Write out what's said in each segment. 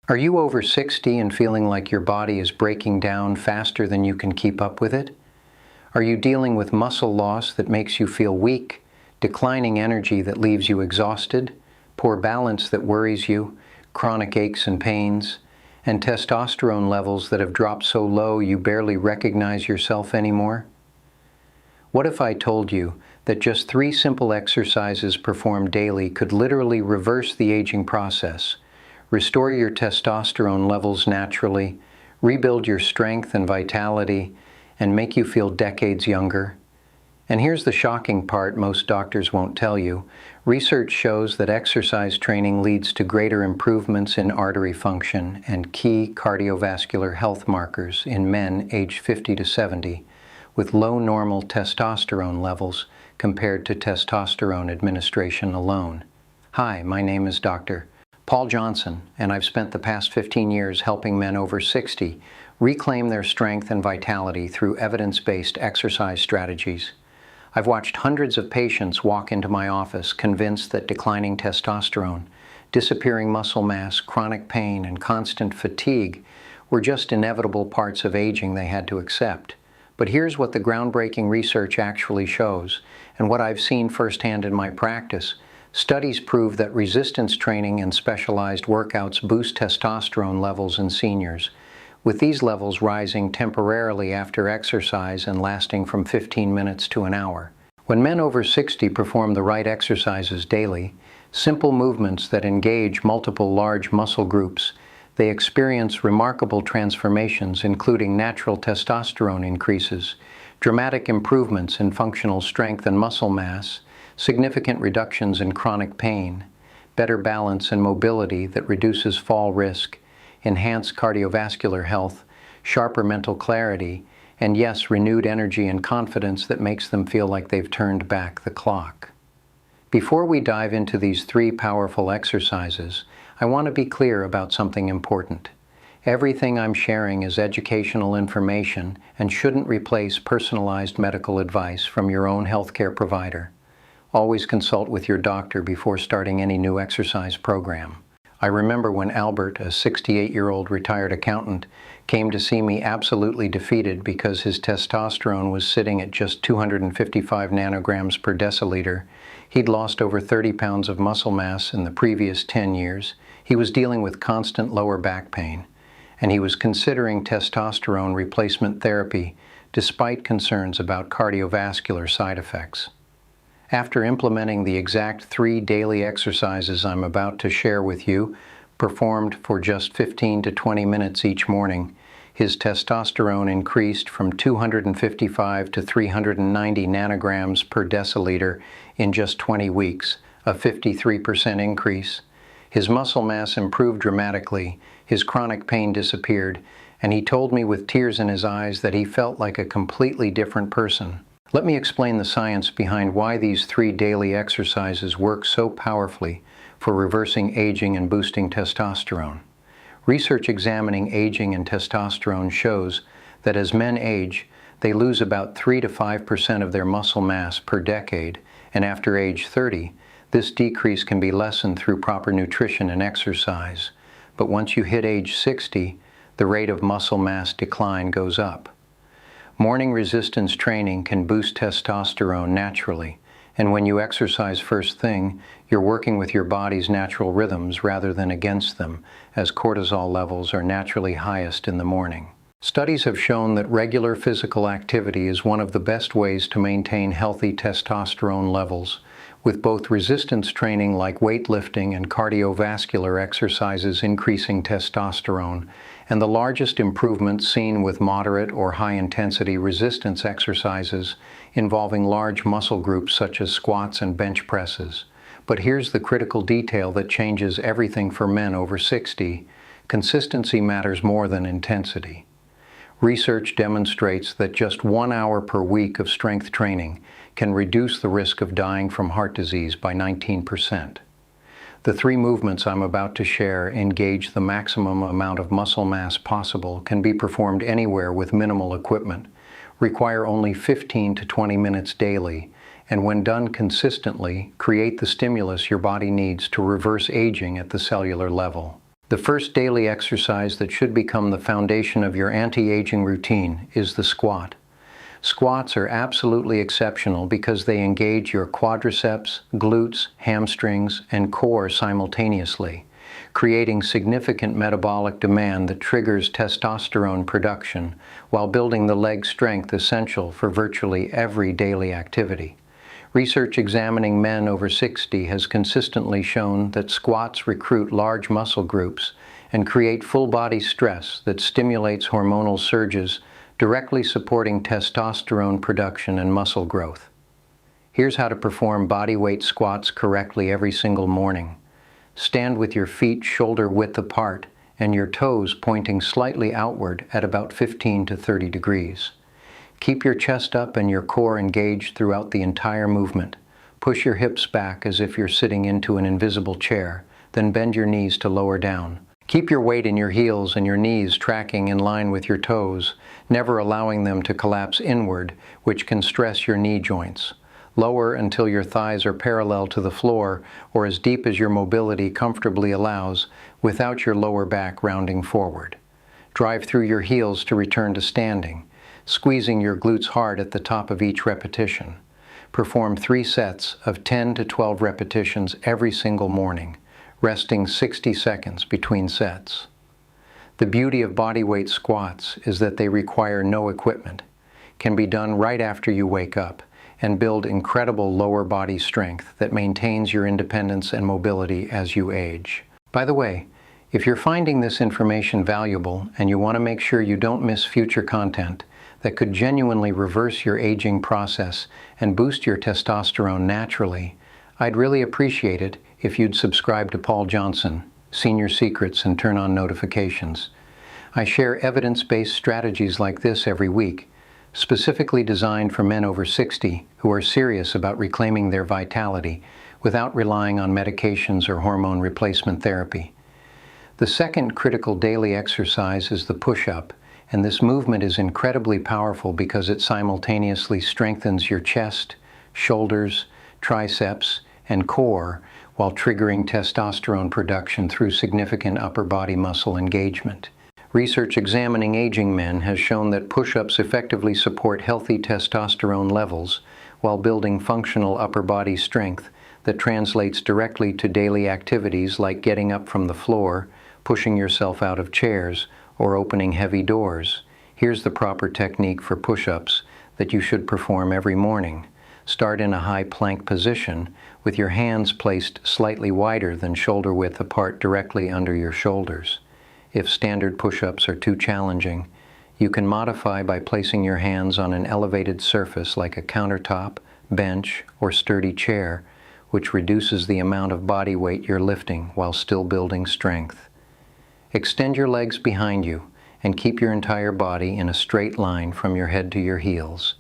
Are you over 60 and feeling like your body is breaking down faster than you can keep up with it? Are you dealing with muscle loss that makes you feel weak, declining energy that leaves you exhausted, poor balance that worries you, chronic aches and pains, and testosterone levels that have dropped so low you barely recognize yourself anymore? What if I told you that just 3 simple exercises performed daily could literally reverse the aging process, restore your testosterone levels naturally, rebuild your strength and vitality, and make you feel decades younger? And here's the shocking part most doctors won't tell you. Research shows that exercise training leads to greater improvements in artery function and key cardiovascular health markers in men aged 50 to 70 with low normal testosterone levels compared to testosterone administration alone. Hi, my name is Dr. Paul Johnson, and I've spent the past 15 years helping men over 60 reclaim their strength and vitality through evidence-based exercise strategies. I've watched hundreds of patients walk into my office convinced that declining testosterone, disappearing muscle mass, chronic pain, and constant fatigue were just inevitable parts of aging they had to accept. But here's what the groundbreaking research actually shows, and what I've seen firsthand in my practice. Studies prove that resistance training and specialized workouts boost testosterone levels in seniors, with these levels rising temporarily after exercise and lasting from 15 minutes to an hour. When men over 60 perform the right exercises daily, simple movements that engage multiple large muscle groups, they experience remarkable transformations, including natural testosterone increases, dramatic improvements in functional strength and muscle mass, significant reductions in chronic pain, better balance and mobility that reduces fall risk, enhanced cardiovascular health, sharper mental clarity, and yes, renewed energy and confidence that makes them feel like they've turned back the clock. Before we dive into these 3 powerful exercises, I want to be clear about something important. Everything I'm sharing is educational information and shouldn't replace personalized medical advice from your own healthcare provider. Always consult with your doctor before starting any new exercise program. I remember when Albert, a 68-year-old retired accountant, came to see me absolutely defeated because his testosterone was sitting at just 255 nanograms per deciliter. He'd lost over 30 pounds of muscle mass in the previous 10 years. He was dealing with constant lower back pain, and he was considering testosterone replacement therapy despite concerns about cardiovascular side effects. After implementing the exact 3 daily exercises I'm about to share with you, performed for just 15 to 20 minutes each morning, his testosterone increased from 255 to 390 nanograms per deciliter in just 20 weeks, a 53% increase. His muscle mass improved dramatically, his chronic pain disappeared, and he told me with tears in his eyes that he felt like a completely different person. Let me explain the science behind why these 3 daily exercises work so powerfully for reversing aging and boosting testosterone. Research examining aging and testosterone shows that as men age, they lose about 3 to 5% of their muscle mass per decade, and after age 30, this decrease can be lessened through proper nutrition and exercise. But once you hit age 60, the rate of muscle mass decline goes up. Morning resistance training can boost testosterone naturally, and when you exercise first thing, you're working with your body's natural rhythms rather than against them, as cortisol levels are naturally highest in the morning. Studies have shown that regular physical activity is one of the best ways to maintain healthy testosterone levels, with both resistance training like weightlifting and cardiovascular exercises increasing testosterone, and the largest improvements seen with moderate or high-intensity resistance exercises involving large muscle groups such as squats and bench presses. But here's the critical detail that changes everything for men over 60. Consistency matters more than intensity. Research demonstrates that just 1 hour per week of strength training can reduce the risk of dying from heart disease by 19%. The 3 movements I'm about to share engage the maximum amount of muscle mass possible, can be performed anywhere with minimal equipment, require only 15 to 20 minutes daily, and when done consistently, create the stimulus your body needs to reverse aging at the cellular level. The first daily exercise that should become the foundation of your anti-aging routine is the squat. Squats are absolutely exceptional because they engage your quadriceps, glutes, hamstrings, and core simultaneously, creating significant metabolic demand that triggers testosterone production while building the leg strength essential for virtually every daily activity. Research examining men over 60 has consistently shown that squats recruit large muscle groups and create full-body stress that stimulates hormonal surges, directly supporting testosterone production and muscle growth. Here's how to perform bodyweight squats correctly every single morning. Stand with your feet shoulder width apart and your toes pointing slightly outward at about 15 to 30 degrees. Keep your chest up and your core engaged throughout the entire movement. Push your hips back as if you're sitting into an invisible chair, then bend your knees to lower down. Keep your weight in your heels and your knees tracking in line with your toes, never allowing them to collapse inward, which can stress your knee joints. Lower until your thighs are parallel to the floor or as deep as your mobility comfortably allows, without your lower back rounding forward. Drive through your heels to return to standing, squeezing your glutes hard at the top of each repetition. Perform 3 sets of 10 to 12 repetitions every single morning, resting 60 seconds between sets. The beauty of bodyweight squats is that they require no equipment, can be done right after you wake up, and build incredible lower body strength that maintains your independence and mobility as you age. By the way, if you're finding this information valuable and you want to make sure you don't miss future content that could genuinely reverse your aging process and boost your testosterone naturally, I'd really appreciate it if you'd subscribe to Paul Johnson, Senior Secrets, and turn on notifications. I share evidence-based strategies like this every week, specifically designed for men over 60 who are serious about reclaiming their vitality without relying on medications or hormone replacement therapy. The second critical daily exercise is the push-up, and this movement is incredibly powerful because it simultaneously strengthens your chest, shoulders, triceps, and core while triggering testosterone production through significant upper body muscle engagement. Research examining aging men has shown that push-ups effectively support healthy testosterone levels while building functional upper body strength that translates directly to daily activities like getting up from the floor, pushing yourself out of chairs, or opening heavy doors. Here's the proper technique for push-ups that you should perform every morning. Start in a high plank position with your hands placed slightly wider than shoulder width apart directly under your shoulders. If standard push-ups are too challenging, you can modify by placing your hands on an elevated surface like a countertop, bench, or sturdy chair, which reduces the amount of body weight you're lifting while still building strength. Extend your legs behind you and keep your entire body in a straight line from your head to your heels.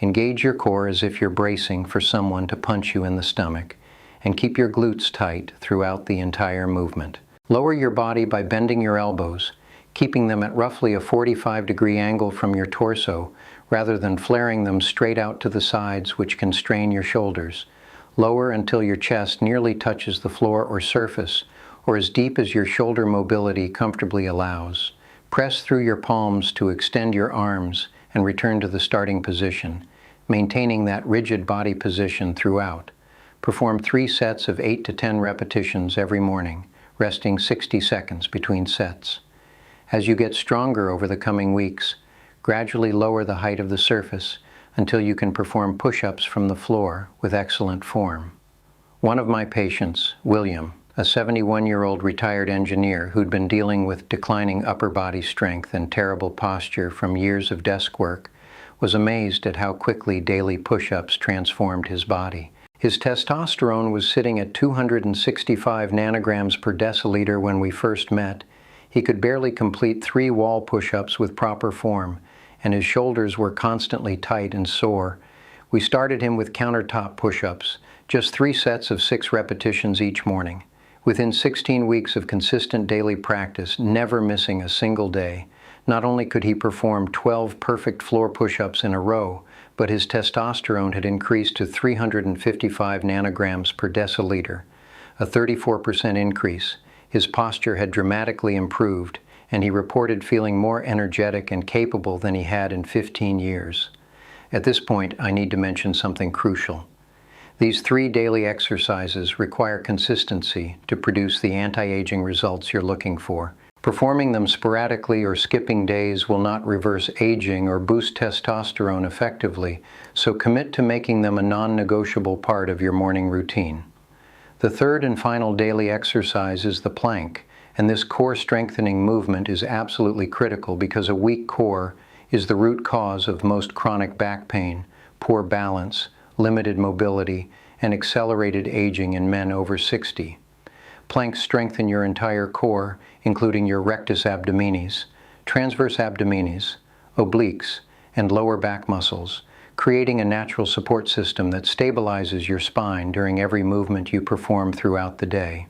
Engage your core as if you're bracing for someone to punch you in the stomach, and keep your glutes tight throughout the entire movement. Lower your body by bending your elbows, keeping them at roughly a 45-degree angle from your torso rather than flaring them straight out to the sides, which can strain your shoulders. Lower until your chest nearly touches the floor or surface, or as deep as your shoulder mobility comfortably allows. Press through your palms to extend your arms and return to the starting position, maintaining that rigid body position throughout. Perform 3 sets of 8 to 10 repetitions every morning, resting 60 seconds between sets. As you get stronger over the coming weeks, gradually lower the height of the surface until you can perform push-ups from the floor with excellent form. One of my patients, William, a 71-year-old retired engineer who'd been dealing with declining upper body strength and terrible posture from years of desk work, was amazed at how quickly daily push-ups transformed his body. His testosterone was sitting at 265 nanograms per deciliter when we first met. He could barely complete 3 wall push-ups with proper form, and his shoulders were constantly tight and sore. We started him with countertop push-ups, just 3 sets of 6 repetitions each morning. Within 16 weeks of consistent daily practice, never missing a single day, not only could he perform 12 perfect floor push-ups in a row, but his testosterone had increased to 355 nanograms per deciliter, a 34% increase, His posture had dramatically improved, and he reported feeling more energetic and capable than he had in 15 years. At this point, I need to mention something crucial. These 3 daily exercises require consistency to produce the anti-aging results you're looking for. Performing them sporadically or skipping days will not reverse aging or boost testosterone effectively, so commit to making them a non-negotiable part of your morning routine. The 3rd and final daily exercise is the plank, and this core strengthening movement is absolutely critical because a weak core is the root cause of most chronic back pain, poor balance, limited mobility, and accelerated aging in men over 60. Planks strengthen your entire core, including your rectus abdominis, transverse abdominis, obliques, and lower back muscles, creating a natural support system that stabilizes your spine during every movement you perform throughout the day.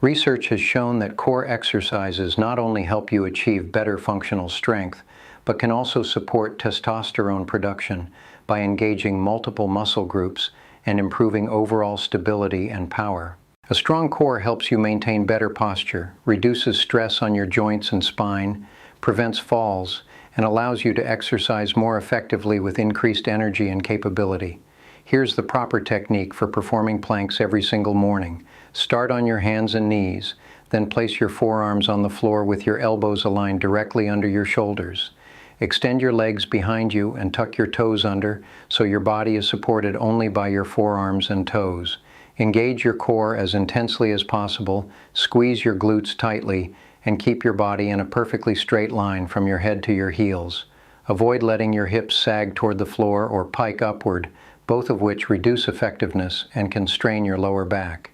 Research has shown that core exercises not only help you achieve better functional strength, but can also support testosterone production by engaging multiple muscle groups and improving overall stability and power. A strong core helps you maintain better posture, reduces stress on your joints and spine, prevents falls, and allows you to exercise more effectively with increased energy and capability. Here's the proper technique for performing planks every single morning. Start on your hands and knees, then place your forearms on the floor with your elbows aligned directly under your shoulders. Extend your legs behind you and tuck your toes under so your body is supported only by your forearms and toes. Engage your core as intensely as possible, squeeze your glutes tightly, and keep your body in a perfectly straight line from your head to your heels. Avoid letting your hips sag toward the floor or pike upward, both of which reduce effectiveness and can strain your lower back.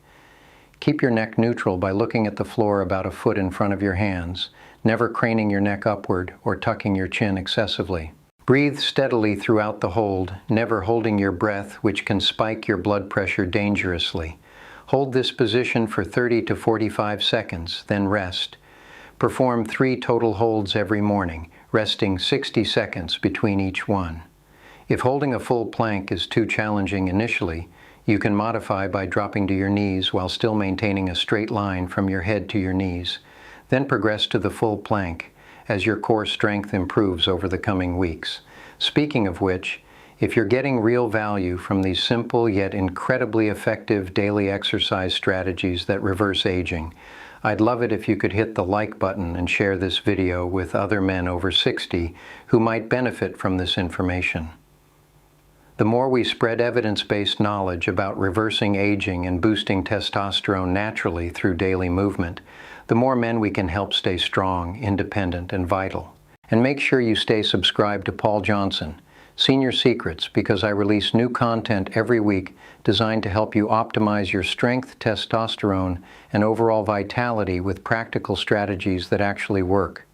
Keep your neck neutral by looking at the floor about a foot in front of your hands, never craning your neck upward or tucking your chin excessively. Breathe steadily throughout the hold, never holding your breath, which can spike your blood pressure dangerously. Hold this position for 30 to 45 seconds, then rest. Perform 3 total holds every morning, resting 60 seconds between each one. If holding a full plank is too challenging initially, you can modify by dropping to your knees while still maintaining a straight line from your head to your knees. Then progress to the full plank as your core strength improves over the coming weeks. Speaking of which, if you're getting real value from these simple yet incredibly effective daily exercise strategies that reverse aging, I'd love it if you could hit the like button and share this video with other men over 60 who might benefit from this information. The more we spread evidence-based knowledge about reversing aging and boosting testosterone naturally through daily movement, the more men we can help stay strong, independent, and vital. And make sure you stay subscribed to Paul Johnson, Senior Secrets, because I release new content every week designed to help you optimize your strength, testosterone, and overall vitality with practical strategies that actually work.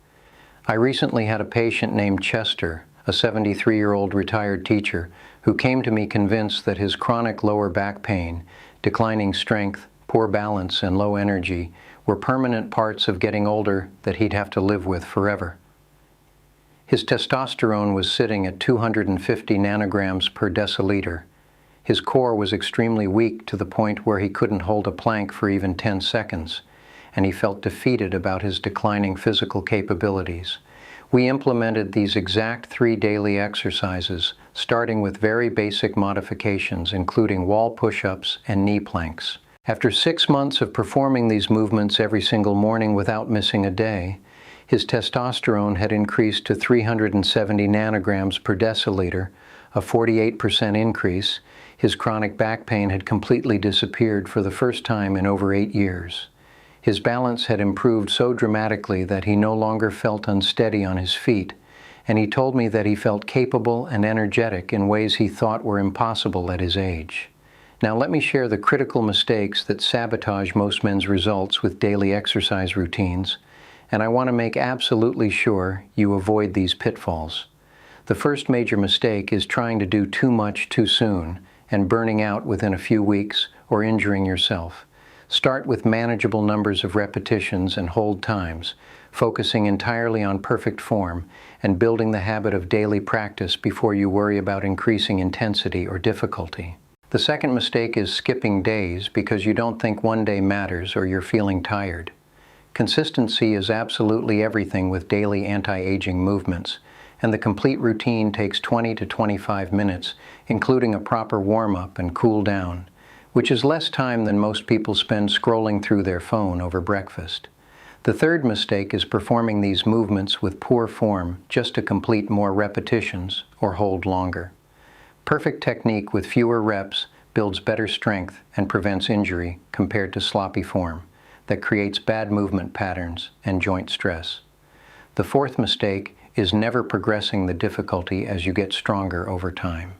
I recently had a patient named Chester, a 73-year-old retired teacher, who came to me convinced that his chronic lower back pain, declining strength, poor balance, and low energy were permanent parts of getting older that he'd have to live with forever. His testosterone was sitting at 250 nanograms per deciliter. His core was extremely weak to the point where he couldn't hold a plank for even 10 seconds, and he felt defeated about his declining physical capabilities. We implemented these exact 3 daily exercises, starting with very basic modifications, including wall push-ups and knee planks. After 6 months of performing these movements every single morning without missing a day, his testosterone had increased to 370 nanograms per deciliter, a 48% increase. His chronic back pain had completely disappeared for the first time in over 8 years. His balance had improved so dramatically that he no longer felt unsteady on his feet, and he told me that he felt capable and energetic in ways he thought were impossible at his age. Now let me share the critical mistakes that sabotage most men's results with daily exercise routines, and I want to make absolutely sure you avoid these pitfalls. The first major mistake is trying to do too much too soon and burning out within a few weeks or injuring yourself. Start with manageable numbers of repetitions and hold times, focusing entirely on perfect form and building the habit of daily practice before you worry about increasing intensity or difficulty. The second mistake is skipping days because you don't think one day matters or you're feeling tired. Consistency is absolutely everything with daily anti-aging movements, and the complete routine takes 20 to 25 minutes, including a proper warm-up and cool down, which is less time than most people spend scrolling through their phone over breakfast. The third mistake is performing these movements with poor form just to complete more repetitions or hold longer. Perfect technique with fewer reps builds better strength and prevents injury compared to sloppy form that creates bad movement patterns and joint stress. The fourth mistake is never progressing the difficulty as you get stronger over time.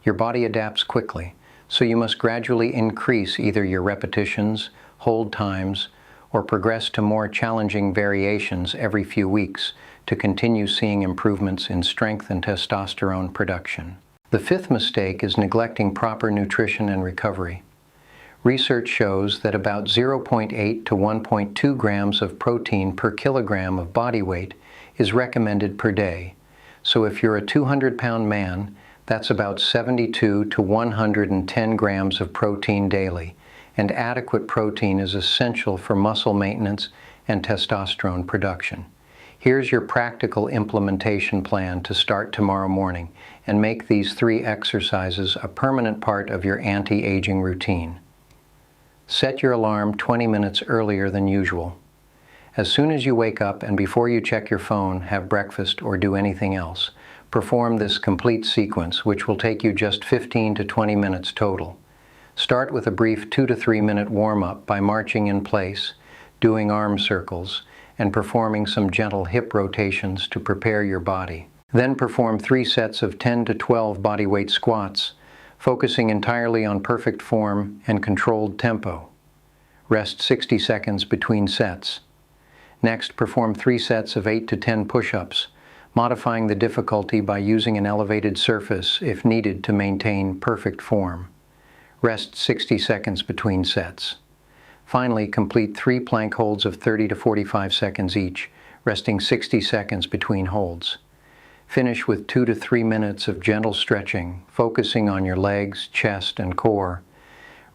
Your body adapts quickly, so you must gradually increase either your repetitions, hold times, or progress to more challenging variations every few weeks to continue seeing improvements in strength and testosterone production. The fifth mistake is neglecting proper nutrition and recovery. Research shows that about 0.8 to 1.2 grams of protein per kilogram of body weight is recommended per day. So if you're a 200-pound man, that's about 72 to 110 grams of protein daily, and adequate protein is essential for muscle maintenance and testosterone production. Here's your practical implementation plan to start tomorrow morning and make these 3 exercises a permanent part of your anti-aging routine. Set your alarm 20 minutes earlier than usual. As soon as you wake up and before you check your phone, have breakfast, or do anything else, perform this complete sequence, which will take you just 15 to 20 minutes total. Start with a brief 2 to 3 minute warm-up by marching in place, doing arm circles, and performing some gentle hip rotations to prepare your body. Then perform 3 sets of 10 to 12 bodyweight squats, focusing entirely on perfect form and controlled tempo. Rest 60 seconds between sets. Next, perform 3 sets of 8 to 10 push-ups, modifying the difficulty by using an elevated surface if needed to maintain perfect form. Rest 60 seconds between sets. Finally, complete 3 plank holds of 30 to 45 seconds each, resting 60 seconds between holds. Finish with 2 to 3 minutes of gentle stretching, focusing on your legs, chest, and core.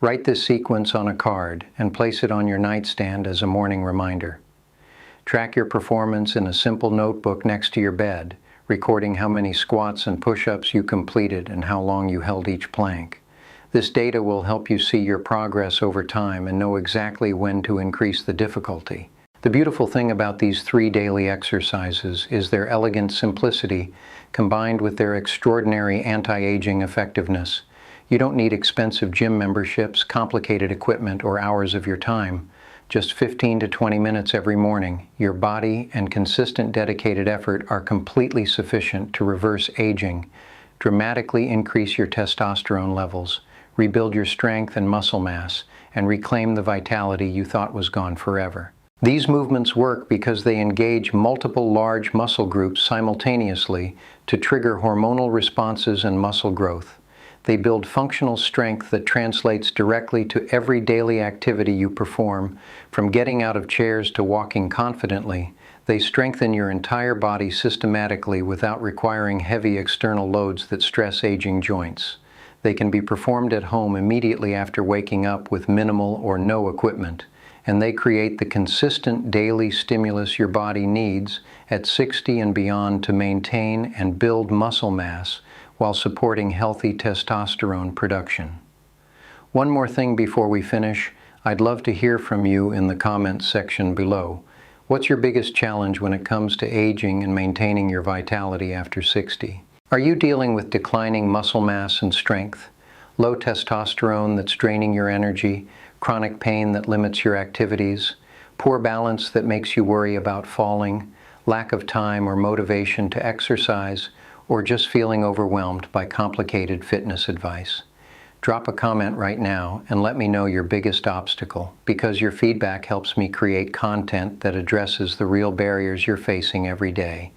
Write this sequence on a card and place it on your nightstand as a morning reminder. Track your performance in a simple notebook next to your bed, recording how many squats and push-ups you completed and how long you held each plank. This data will help you see your progress over time and know exactly when to increase the difficulty. The beautiful thing about these 3 daily exercises is their elegant simplicity combined with their extraordinary anti-aging effectiveness. You don't need expensive gym memberships, complicated equipment, or hours of your time. Just 15 to 20 minutes every morning, your body and consistent dedicated effort are completely sufficient to reverse aging, dramatically increase your testosterone levels, rebuild your strength and muscle mass, and reclaim the vitality you thought was gone forever. These movements work because they engage multiple large muscle groups simultaneously to trigger hormonal responses and muscle growth. They build functional strength that translates directly to every daily activity you perform, from getting out of chairs to walking confidently. They strengthen your entire body systematically without requiring heavy external loads that stress aging joints. They can be performed at home immediately after waking up with minimal or no equipment, and they create the consistent daily stimulus your body needs at 60 and beyond to maintain and build muscle mass while supporting healthy testosterone production. One more thing before we finish, I'd love to hear from you in the comments section below. What's your biggest challenge when it comes to aging and maintaining your vitality after 60? Are you dealing with declining muscle mass and strength, low testosterone that's draining your energy, chronic pain that limits your activities, poor balance that makes you worry about falling, lack of time or motivation to exercise, or just feeling overwhelmed by complicated fitness advice? Drop a comment right now and let me know your biggest obstacle, because your feedback helps me create content that addresses the real barriers you're facing every day.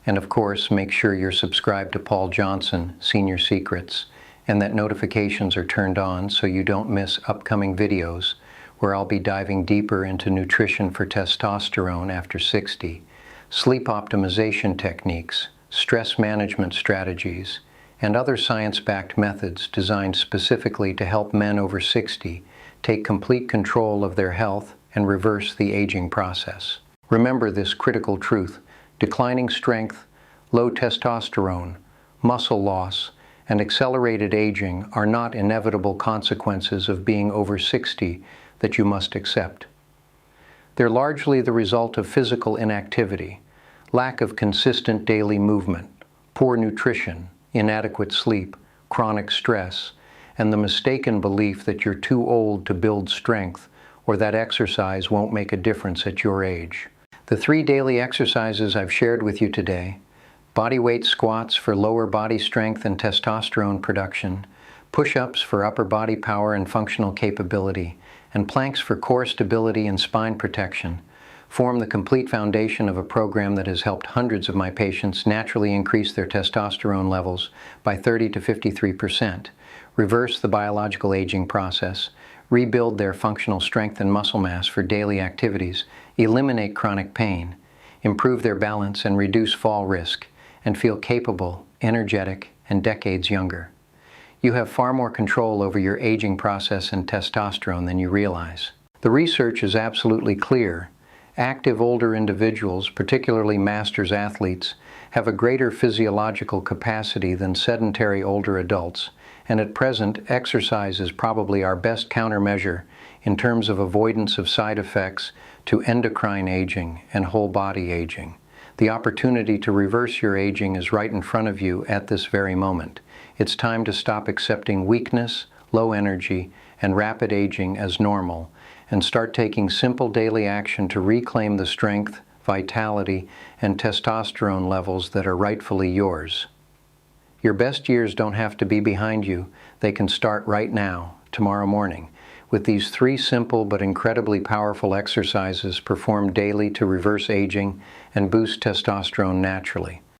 And of course, make sure you're subscribed to Paul Johnson, Senior Secrets, and that notifications are turned on so you don't miss upcoming videos where I'll be diving deeper into nutrition for testosterone after 60, sleep optimization techniques, stress management strategies, and other science-backed methods designed specifically to help men over 60 take complete control of their health and reverse the aging process. Remember this critical truth: declining strength, low testosterone, muscle loss, and accelerated aging are not inevitable consequences of being over 60 that you must accept. They're largely the result of physical inactivity, lack of consistent daily movement, poor nutrition, inadequate sleep, chronic stress, and the mistaken belief that you're too old to build strength or that exercise won't make a difference at your age. The 3 daily exercises I've shared with you today: bodyweight squats for lower body strength and testosterone production, push-ups for upper body power and functional capability, and planks for core stability and spine protection, form the complete foundation of a program that has helped hundreds of my patients naturally increase their testosterone levels by 30 to 53%, reverse the biological aging process, rebuild their functional strength and muscle mass for daily activities, eliminate chronic pain, improve their balance and reduce fall risk, and feel capable, energetic, and decades younger. You have far more control over your aging process and testosterone than you realize. The research is absolutely clear. Active older individuals, particularly masters athletes, have a greater physiological capacity than sedentary older adults, and at present, exercise is probably our best countermeasure in terms of avoidance of side effects to endocrine aging and whole body aging. The opportunity to reverse your aging is right in front of you at this very moment. It's time to stop accepting weakness, low energy, and rapid aging as normal, and start taking simple daily action to reclaim the strength, vitality, and testosterone levels that are rightfully yours. Your best years don't have to be behind you. They can start right now, tomorrow morning, with these 3 simple but incredibly powerful exercises performed daily to reverse aging and boost testosterone naturally.